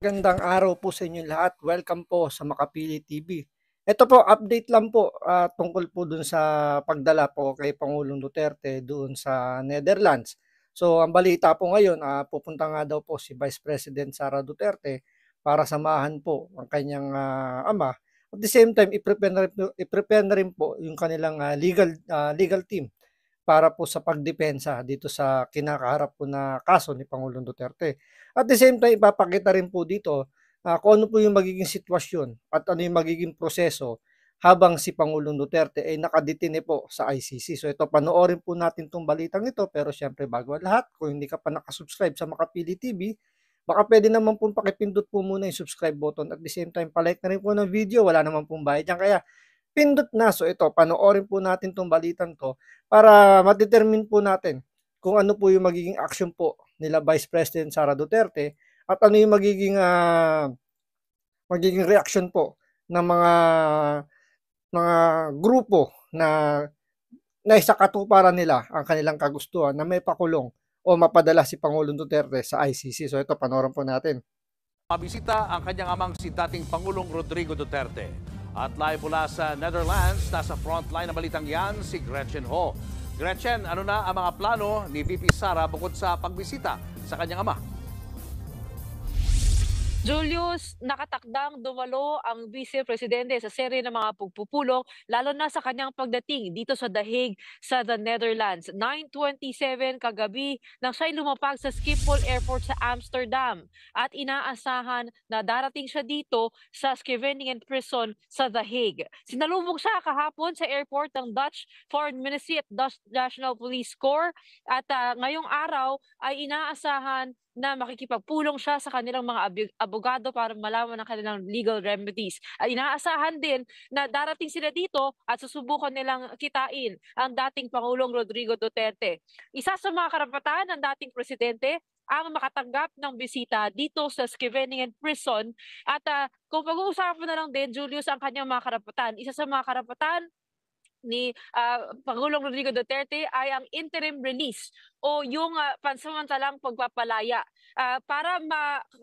Magandang araw po sa inyo lahat. Welcome po sa Makapili TV. Ito po, update lang po tungkol po dun sa pagdala po kay Pangulong Duterte doon sa Netherlands. So, ang balita po ngayon, pupunta nga daw po si Vice President Sara Duterte para samahan po ang kanyang ama. At the same time, i-prepare na rin po yung kanilang legal team para po sa pagdepensa dito sa kinakaharap po na kaso ni Pangulong Duterte. At the same time, ipapakita rin po dito kung ano po yung magiging sitwasyon at ano yung magiging proseso habang si Pangulong Duterte ay nakadetine po sa ICC. So ito, panoorin po natin itong balitang ito, pero syempre bago ang lahat, kung hindi ka pa nakasubscribe sa Makapili TV, baka pwede naman pong pakipindot po muna yung subscribe button at the same time, palike na rin po ng video, wala naman pong bayad yan. Kaya pindot na. So ito, panoorin po natin tong balitan to para ma-determine po natin kung ano po yung magiging action po nila Vice President Sara Duterte at ano yung magiging reaction po ng mga grupo na naisakatuparan nila ang kanilang kagustuhan na may pakulong o mapadala si Pangulong Duterte sa ICC. So ito, panoorin po natin. Mabisita ang kanyang amang si dating Pangulong Rodrigo Duterte. At live mula sa Netherlands, nasa frontline ng balitang yan, si Gretchen Ho. Gretchen, ano na ang mga plano ni VP Sara bukod sa pagbisita sa kanyang ama? Julius, nakatakdang dumalo ang Vice Presidente sa serye ng mga pagpupulong, lalo na sa kanyang pagdating dito sa The Hague sa the Netherlands. 9:27 kagabi nang siya'y lumapag sa Schiphol Airport sa Amsterdam at inaasahan na darating siya dito sa Scheveningen Prison sa The Hague. Sinalubog siya kahapon sa airport ng Dutch Foreign Ministry at Dutch National Police Corps at ngayong araw ay inaasahan na makikipagpulong siya sa kanilang mga abogado para malaman ang kanilang legal remedies. At inaasahan din na darating sila dito at susubukan nilang kitain ang dating Pangulong Rodrigo Duterte. Isa sa mga karapatan ng dating presidente ang makatanggap ng bisita dito sa Scheveningen Prison. At kung pag-uusapan na lang din, Julius, ang kanyang mga karapatan, isa sa mga karapatan ni Pangulong Rodrigo Duterte ay ang interim release o yung pansamantalang pagpapalaya para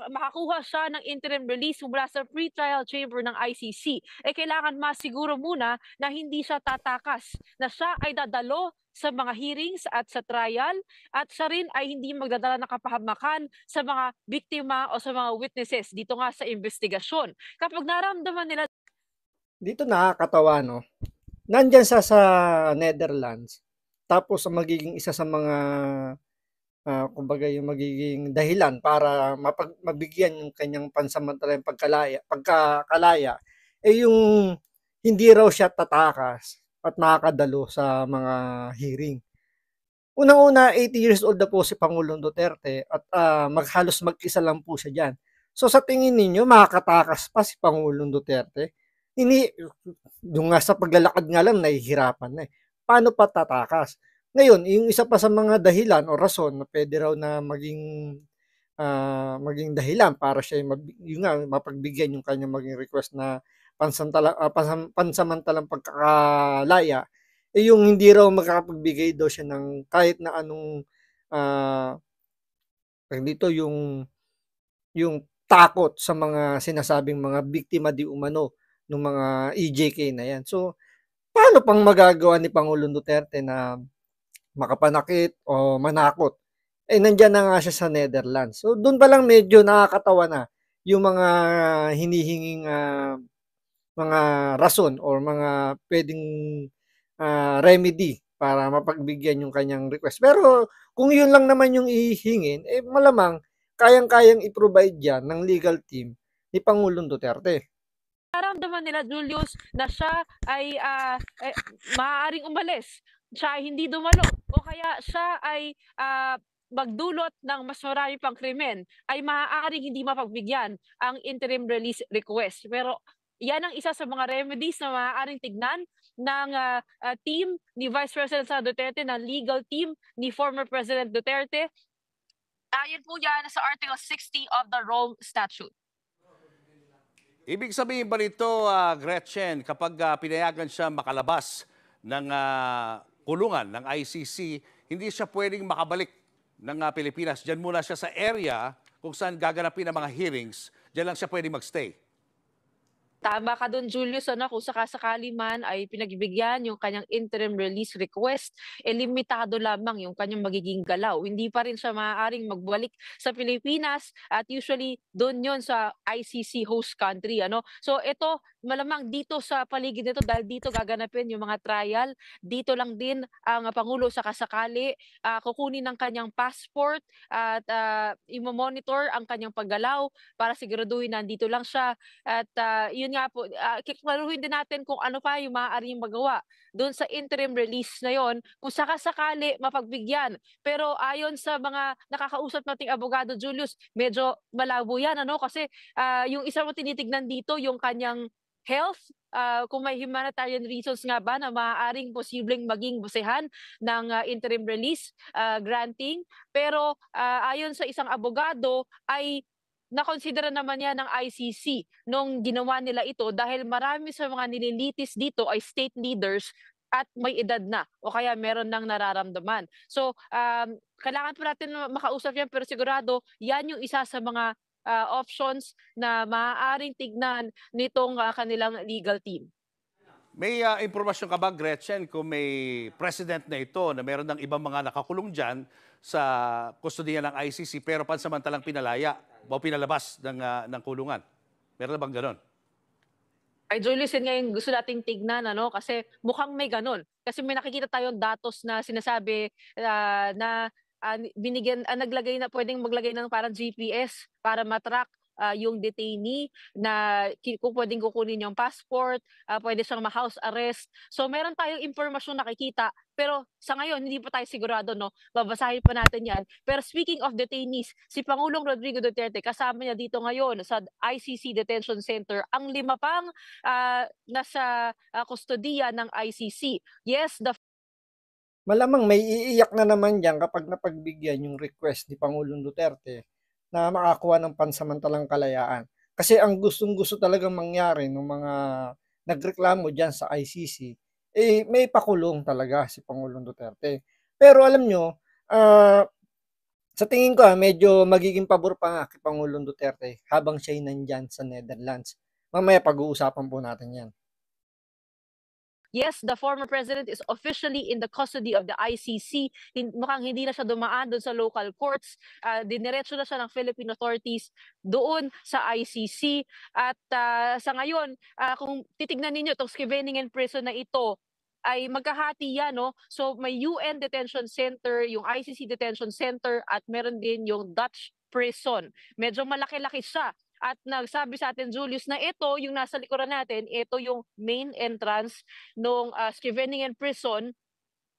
makakuha siya ng interim release mula sa pre-trial chamber ng ICC. Kailangan masiguro muna na hindi siya tatakas, na siya ay dadalo sa mga hearings at sa trial at siya rin ay hindi magdadala ng kapahamakan sa mga biktima o sa mga witnesses dito nga sa investigasyon. Kapag naramdaman nila Dito nakakatawa, no? Nandyan sa Netherlands, tapos ang magiging isa sa mga kumbaga yung magiging dahilan para mabigyan yung kanyang pansamantalang pagkakalaya, yung hindi raw siya tatakas at makakadalo sa mga hearing. Unang-una, 80 years old na po si Pangulong Duterte at halos mag-isa lang po siya dyan. So sa tingin ninyo, makakatakas pa si Pangulong Duterte? Hindi, yung nga sa paglalakad nga lang, nahihirapan na eh. Paano pa tatakas? Ngayon, yung isa pa sa mga dahilan o rason na pwede raw na maging dahilan para siya yung nga, mapagbigyan yung kanyang maging request na pansamantalang pagkakalaya, yung hindi raw makakapagbigay daw siya ng kahit na anong dito yung takot sa mga sinasabing mga biktima di umano ng mga EJK na yan. So, paano pang magagawa ni Pangulong Duterte na makapanakit o manakot? Nandiyan na nga siya sa Netherlands. So, doon pa lang medyo nakakatawa na yung mga hinihinging mga rason or mga pwedeng remedy para mapagbigyan yung kanyang request. Pero kung yun lang naman yung ihingin, malamang kayang-kayang i-provide yan ng legal team ni Pangulong Duterte. nararamdaman nila, Julius, na siya ay maaaring umalis, siya ay hindi dumalo, o kaya siya ay magdulot ng mas marami pang krimen, ay maaaring hindi mapagbigyan ang interim release request. Pero yan ang isa sa mga remedies na maaaring tignan ng team ni Vice President Sara Duterte, ng legal team ni former President Duterte. Ayon po yan sa Article 60 of the Rome Statute. Ibig sabihin ba nito, Gretchen, kapag pinayagan siya makalabas ng kulungan ng ICC, hindi siya pwedeng makabalik ng Pilipinas? Diyan muna siya sa area kung saan gaganapin ang mga hearings, diyan lang siya pwede magstay. Tama ka dun, Julius, ano, kung sakasakali man ay pinagbigyan yung kanyang interim release request, limitado lamang yung kanyang magiging galaw. Hindi pa rin siya maaaring magbalik sa Pilipinas at usually doon yon sa ICC host country, ano. So ito, malamang dito sa paligid nito dahil dito gaganapin yung mga trial, dito lang din ang Pangulo sakasakali kukunin ng kanyang passport at imo-monitor ang kanyang paggalaw para siguraduhin na nandito lang siya at yun nga po, kiklaruhin din natin kung ano pa yung maaaring magawa doon sa interim release na yon kung sakasakali mapagbigyan. Pero ayon sa mga nakakausap nating abogado, Julius, medyo malabo yan, ano? Kasi yung isa mo tinitignan dito, yung kanyang health, kung may humanitarian reasons nga ba na maaaring posibleng maging basehan ng interim release granting. Pero ayon sa isang abogado ay nakonsidera naman yan ng ICC nung ginawa nila ito dahil marami sa mga nililitis dito ay state leaders at may edad na o kaya meron ng nararamdaman. So, kailangan po natin makausap yan pero sigurado yan yung isa sa mga options na maaaring tignan nitong kanilang legal team. May impormasyon ka ba, Gretchen, kung may president na ito na meron ng ibang mga nakakulong dyan sa kustodiya ng ICC pero pansamantalang pinalaya o pinalabas ng kulungan? Meron na bang ganon? Ay, Julius, yun nga yung gusto nating tignan, ano, kasi mukhang may ganun. Kasi may nakikita tayong datos na sinasabi na naglagay na, pwedeng maglagay ng parang GPS para matrack yung detainee na kung pwedeng kukunin yung passport, pwede siyang ma-house arrest. So meron tayong impormasyon nakikita, pero sa ngayon hindi pa tayo sigurado, no? Babasahin pa natin yan. Pero speaking of detainees, si Pangulong Rodrigo Duterte, kasama niya dito ngayon sa ICC Detention Center, ang 5 pang nasa kustodiya ng ICC. Yes, the Malamang may iiyak na naman diyan kapag napagbigyan yung request ni Pangulong Duterte na makakuha ng pansamantalang kalayaan. Kasi ang gustong-gusto talagang mangyari ng mga nagreklamo diyan sa ICC, eh may pakulong talaga si Pangulong Duterte. Pero alam nyo, sa tingin ko medyo magiging pabor pa nga kay Pangulong Duterte habang siya'y nandyan sa Netherlands. Mamaya pag-uusapan po natin yan. Yes, the former president is officially in the custody of the ICC. Mukhang hindi na siya dumaan doon sa local courts. Diniretso na siya ng Philippine authorities doon sa ICC. At sa ngayon, kung titignan ninyo itong Scheveningen prison na ito, ay magkahati yan, no? So may UN Detention Center, yung ICC Detention Center, at meron din yung Dutch prison. Medyo malaki-laki siya. At nagsabi sa atin, Julius, na ito, yung nasa likuran natin, ito yung main entrance ng Scheveningen Prison.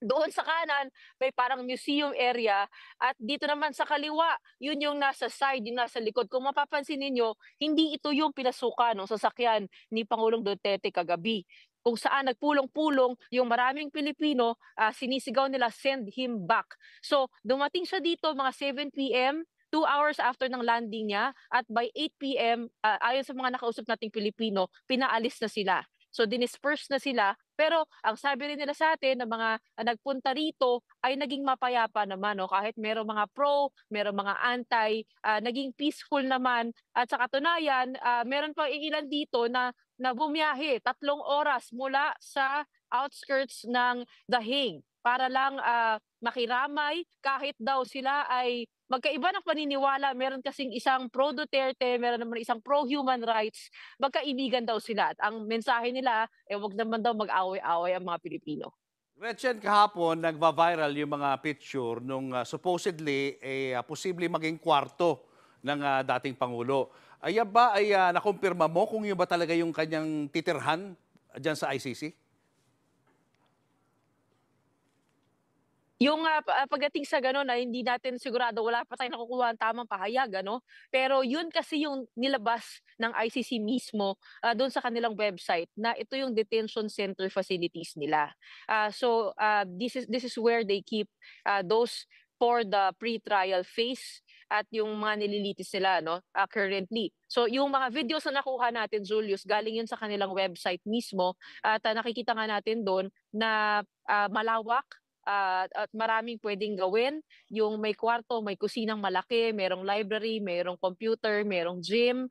Doon sa kanan, may parang museum area. At dito naman sa kaliwa, yun yung nasa side, yung nasa likod. Kung mapapansin ninyo, hindi ito yung pinasukan ng sasakyan ni Pangulong Duterte kagabi. Kung saan nagpulong-pulong yung maraming Pilipino, sinisigaw nila, send him back. So, dumating siya dito mga 7 p.m., 2 hours after ng landing niya, at by 8 p.m., ayon sa mga nakausap nating Pilipino, pinaalis na sila. So dinisperse na sila, pero ang sabi rin nila sa atin ng mga nagpunta rito ay naging mapayapa naman, no? Kahit merong mga pro, merong mga anti, naging peaceful naman. At sa katunayan, meron pa ilan dito na bumiyahe 3 oras mula sa outskirts ng The Hague para lang makiramay kahit daw sila ay magkaiba ng paniniwala. Meron kasing isang pro-Duterte, meron naman isang pro-human rights. Magkaibigan daw sila. At ang mensahe nila, wag naman daw mag-away-away ang mga Pilipino. Gretchen, kahapon nagva-viral yung mga picture nung supposedly posible maging kwarto ng dating Pangulo. Ayan ba ay nakumpirma mo kung yun ba talaga yung kanyang titirhan dyan sa ICC? Yung pagdating sa gano'n na hindi natin sigurado, wala pa tayong nakukuha ang tamang pahayag, ano? Pero yun kasi yung nilabas ng ICC mismo doon sa kanilang website na ito yung detention center facilities nila. This is where they keep those for the pre-trial phase at yung mga nililitis nila, no, currently. So yung mga videos na nakuha natin, Julius, galing yun sa kanilang website mismo at nakikita nga natin doon na malawak at maraming pwedeng gawin. Yung may kwarto, may kusinang malaki, merong library, merong computer, merong gym,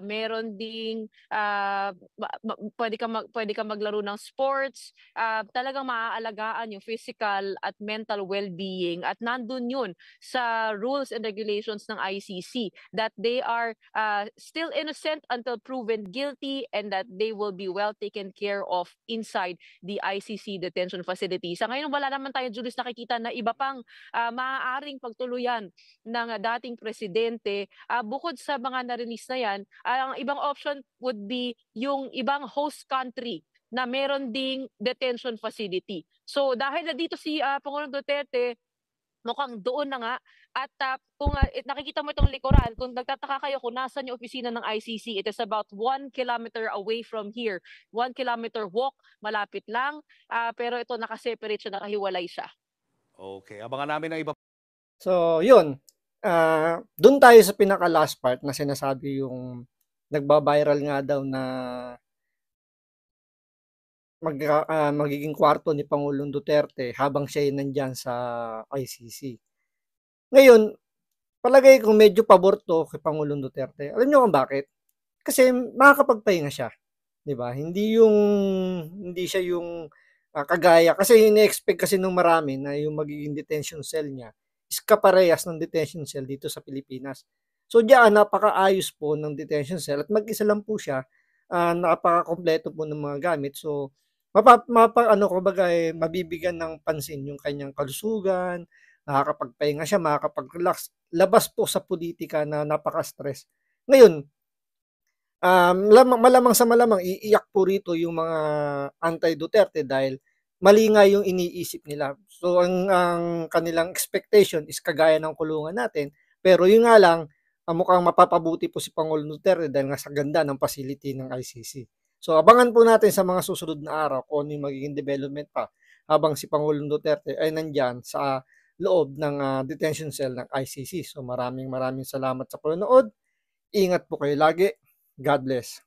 meron ding pwede ka maglaro ng sports, talagang maaalagaan yung physical at mental well-being at nandun yun sa rules and regulations ng ICC that they are still innocent until proven guilty and that they will be well taken care of inside the ICC detention facility. Sa ngayon wala naman tayo, Julius, nakikita na iba pang maaaring pagtuluyan ng dating presidente. Bukod sa mga na-release na yan, ang ibang option would be yung ibang host country na meron ding detention facility. So dahil na dito si Pangulong Duterte, mukhang doon na nga. At kung nakikita mo itong likuran, kung nagtataka kayo kung nasan yung opisina ng ICC, it is about 1 kilometer away from here. 1 kilometer walk, malapit lang. Pero ito nakaseparate siya, nakahiwalay siya. Okay, abangan namin ang iba. So, yun. Doon tayo sa pinaka-last part na sinasabi yung nagba-viral nga daw na magiging kwarto ni Pangulong Duterte habang siya ay nandyan sa ICC. Ngayon, palagay ko medyo pabor to kay Pangulong Duterte. Alam niyo kung bakit? Kasi makakapagpahinga siya. 'Di ba? Hindi siya yung kagaya kasi ini-expect kasi nung marami na yung magiging detention cell niya is kaparehas ng detention cell dito sa Pilipinas. So diyan napakaayos po ng detention cell at mag-isa lang po siya. Napakakompleto po ng mga gamit. So mabibigyan ng pansin yung kanyang kalusugan, nakakapagpahinga siya, makakapag-relax, labas po sa politika na napaka-stress. Ngayon, malamang sa malamang iiyak po rito yung mga anti-Duterte dahil mali nga yung iniisip nila. So ang kanilang expectation is kagaya ng kulungan natin, pero yun nga lang, mukhang mapapabuti po si Pangulong Duterte dahil nga sa ganda ng facility ng ICC. So abangan po natin sa mga susunod na araw kung ano yung magiging development pa habang si Pangulong Duterte ay nandyan sa loob ng detention cell ng ICC. So maraming salamat sa panonood. Ingat po kayo lagi. God bless.